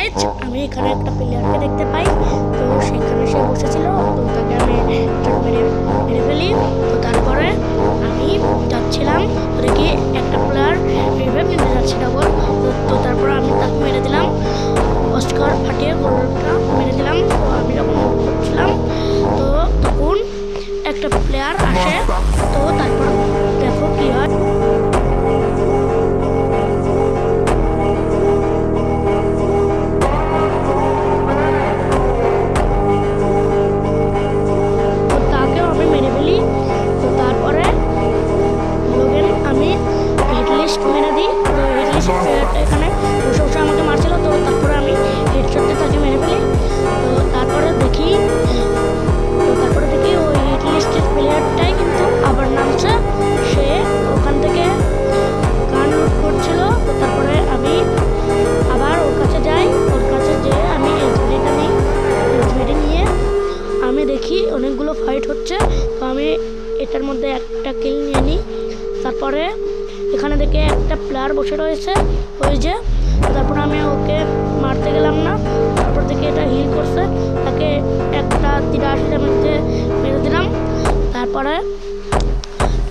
Guys, আমি এখানে একটা প্লেয়ারকে দেখতে পাই। তো সেখানে সে বসেছিল, তো তাকে আমি মেরে মেরে ফেলি। তো তারপরে আমি যাচ্ছিলাম, তো দেখি একটা প্লেয়ার রিভাইভ নিতে যাচ্ছে ডাবল। তো তারপরে আমি তাকে মেরে দিলাম, অস্কার ফাটিয়ে গোলটা মেরে দিলাম। তো আমি যখন করছিলাম, তো তখন একটা প্লেয়ার আসে। তো তারপর দেখো কি হয়। তো তাকেও আমি মেরে ফেলি। তো তারপরে আমি হিট লিস্ট মেরে দিই। তো হিট লিস্ট এখানে বসে বসে আমাকে মারছিল। তো তারপরে আমি হেডশটে তাকে মেরে ফেলি। তো তারপরে দেখি ওই হিট লিস্টের প্লেয়ারটাই কিন্তু আবার নামছে। সে ওখান থেকে গান লুট করছিল। তো তারপরে আমি আবার ওর কাছে যাই। ওর কাছে যেয়ে আমি এসবিটা নিই। এসবিটি নিয়ে আমি দেখি অনেকগুলো ফাইট হচ্ছে। তো আমি এটার মধ্যে একটা কিল নিয়ে নিই। তারপরে এখানে দেখে একটা প্লেয়ার বসে রয়েছে, ওই যে। তারপর আমি ওকে মারতে গেলাম না। তারপর দেখে এটা হিল করছে, তাকে একটা 83 ড্যামেজে মেরে দিলাম।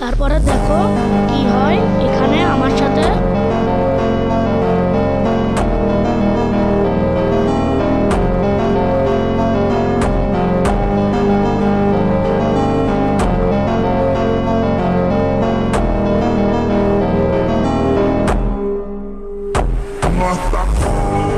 তারপরে দেখো কি হয় এখানে আমার সাথে। Nossa.